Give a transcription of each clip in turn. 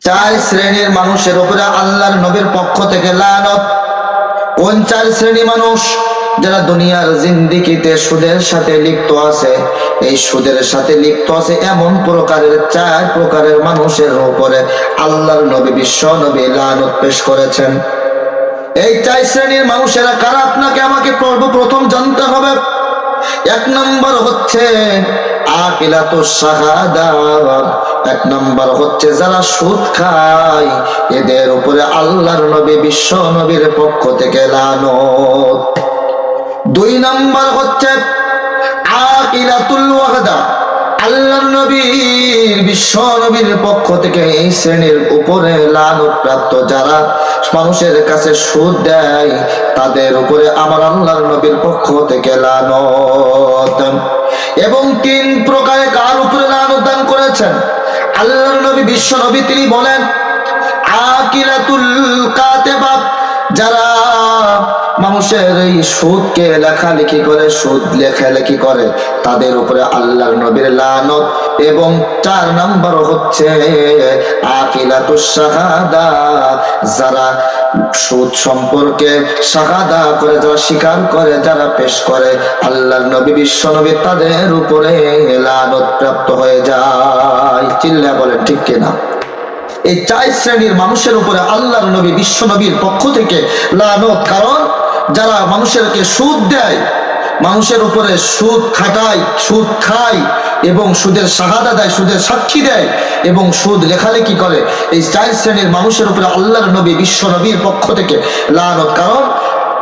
চার শ্রেণীর মানুষের উপরে আল্লাহর নবীর পক্ষ থেকে লানত। কোন চার শ্রেণী মানুষ? যারা দুনিয়ার জিন্দেগিতে সুদের সাথে লিপ্ত আছে। এই সুদের সাথে লিপ্ত আছে এমন চার প্রকারের মানুষের উপরে আল্লাহর নবী বিশ্ব নবী লানত পেশ করেছেন। এই চার শ্রেণীর মানুষেরা কারা আপনাকে আমাকে প্রথম জানতে হবে। এক নম্বর হচ্ছে আকিলাতুস শাহাদা। এক নম্বর হচ্ছে যারা সুদ খায়, এদের উপরে আল্লাহর নবী বিশ্ব নবীর পক্ষ থেকে লানত। দুই নম্বর হচ্ছে আকিলাতুল ওয়াহদা। আল্লাহর নবীর বিশ্ব নবীর পক্ষ থেকে এই শ্রেণীর উপরে লানত প্রাপ্ত যারা মানুষের কাছে সুদ দেয়, তাদের উপরে আমার আল্লাহর নবীর পক্ষ থেকে লানত। এবং তিন প্রকারে কার উপরে লানত দান করেছেন আল্লাহর নবী বিশ্ব নবী? তিনি বলেন আকিলাতুল কাতিবা। যারা মানুষের এই সুদকে লেখালেখি করে, সুদ লেখালেখি করে, তাদের উপরে আল্লাহর নবীর লানত। এবং চার নম্বর হচ্ছে আকিলাতুস শাহাদা। যারা সুদ সম্পর্কে শাহাদা করে, যারা স্বীকার করে, যারা পেশ করে, আল্লাহর নবী বিশ্ব নবী তাদের উপরে লানত প্রাপ্ত হয়ে যায়। চিল্লা বলেন ঠিক কিনা? এই চার শ্রেণীর মানুষের উপরে আল্লাহর নবী বিশ্ব নবীর পক্ষ থেকে লানত। কারণ যারা মানুষেরকে সুদ দেয়, মানুষের উপরে সুদ খাটায়, সুদ খায় এবং সুদের শাহাদা দেয়, সুদের সাক্ষী দেয় এবং সুদ লেখালেখি করে, এই চার শ্রেণীর মানুষের উপরে আল্লাহর নবী বিশ্ব নবীর পক্ষ থেকে লানত। কারণ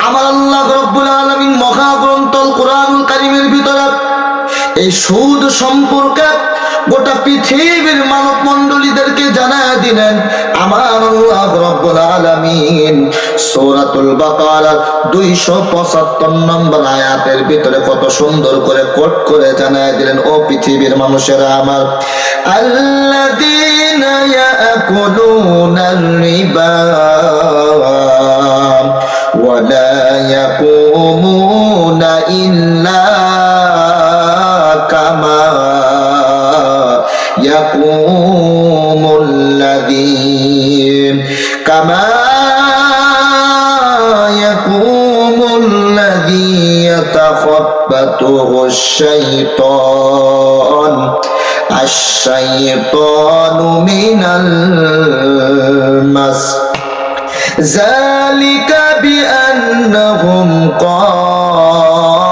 আমার আল্লাহ রব্বুল আলামিন মহাগ্রন্থ কোরআনুল কারীমের ভিতরে এই সুদ সম্পর্কে গোটা পৃথিবীর মানব মণ্ডলীদেরকে জানায় দিলেন। আমার আল্লাহ রব্বুল আলামিন সূরাতুল বাকারার 275 নম্বর আয়াতের ভিতরে কত সুন্দর করে কোট করে জানায় দিলেন, ও পৃথিবীর মানুষেরা আমার, আল্লাযীনা ইয়াকুলুনার রিবা ওয়া লা ইয়াকুমুনা ইল্লা কামা ইয়াকুমুল্লাযী ইয়াতাখাব্বাতুহু আশ-শাইতানু মিনাল মাস যালিকা বিআন্নাহুম ক্বালু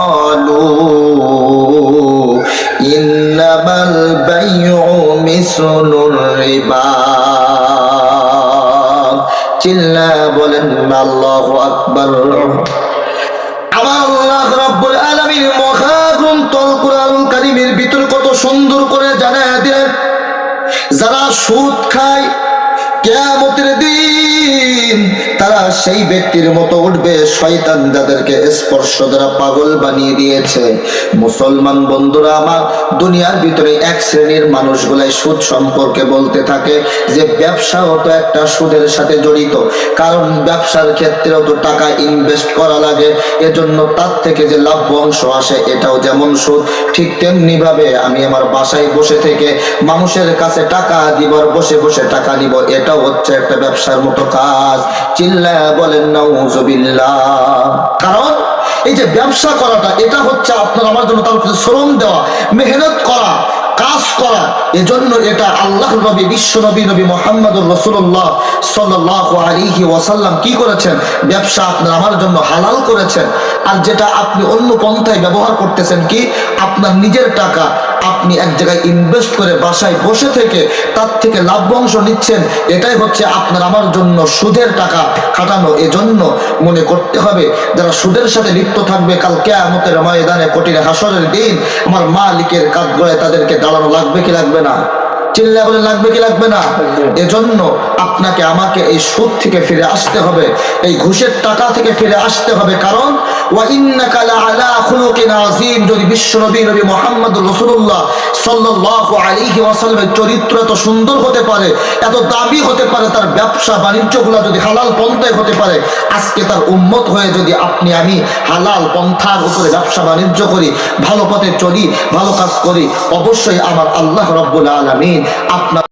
ইন্নামাল বাইউ মিসলুর রিবা। চিল্লা বলেন আল্লাহু আকবার। আমার আল্লাহ রাব্বুল আলামিন মহাগ্রন্থ কোরআনুল কারীমের ভিতর কত সুন্দর করে জানায় দিলেন, যারা সুদ খায় কিয়ামতের দিন তারা সেই ব্যক্তির মতো উঠবে শয়তান যাদেরকে স্পর্শ দ্বারা পাগল বানিয়ে দিয়েছে। মুসলমান বন্ধুরা আমার, দুনিয়ার ভিতরে এক শ্রেণীর মানুষগুলাই সুদ সম্পর্কে বলতে থাকে যে ব্যবসাও তো একটা সুদের সাথে জড়িত, কারণ ব্যবসার ক্ষেত্রেও তো টাকা ইনভেস্ট করা লাগে, এজন্য তার থেকে যে লাভ অংশ আসে এটাও যেমন সুদ, ঠিক তেমনি ভাবে আমি আমার বাসায় বসে থেকে মানুষের কাছে টাকা দিব, বসে বসে টাকা নিব, এটাও হচ্ছে একটা ব্যবসার মতো কাজ। চিল্লা বলেন নাউজুবিল্লাহ। কারণ এই যে ব্যবসা করাটা, এটা হচ্ছে আপনার আমার জন্য তার শ্রম দেওয়া, মেহনত করা, কাজ করা। এজন্য এটা আল্লাহর নবী বিশ্ব নবী নবী মুহাম্মদুর রাসূলুল্লাহ সাল্লাল্লাহু আলাইহি ওয়াসাল্লাম কি করেছেন? ব্যবসা আপনার আমার জন্য হালাল করেছেন। আর যেটা আপনি অন্য পন্থায় ব্যবহার করতেছেন, কি আপনার নিজের টাকা আপনি এক জায়গায় ইনভেস্ট করে বাসায় বসে থেকে তার থেকে লাভ অংশ নিচ্ছেন, এটাই হচ্ছে আপনার আমার জন্য সুদের টাকা খাটানো। এজন্য মনে করতে হবে, যারা সুদের সাথে লিপ্ত থাকবে কাল কিয়ামতের ময়দানে কঠিন হাসরের দিন আমার মালিকের কাঠগড়ায় তাদেরকে দাঁড়ানো লাগবে কি লাগবে না? চিল্লা বলে লাগবে কি লাগবে না? এজন্য আপনাকে আমাকে এই সুদ থেকে ফিরে আসতে হবে, এই ঘুষের টাকা থেকে ফিরে আসতে হবে। কারণ ওয়া ইন্নাকা লাআলা খুলুকিন আযীম, যদি বিশ্ব নবী নবী মুহাম্মদুর রাসূলুল্লাহ সাল্লাল্লাহু আলাইহি ওয়াসাল্লামের চরিত্র এত সুন্দর হতে পারে, এত দামি হতে পারে, তার ব্যবসা বাণিজ্যগুলো যদি হালাল পন্থায় হতে পারে, আজকে তার উম্মত হয়ে যদি আপনি আমি হালাল পন্থার উপরে ব্যবসা বাণিজ্য করি, ভালো পথে চলি, ভালো কাজ করি, অবশ্যই আমার আল্লাহ রাব্বুল আলামিন আপনার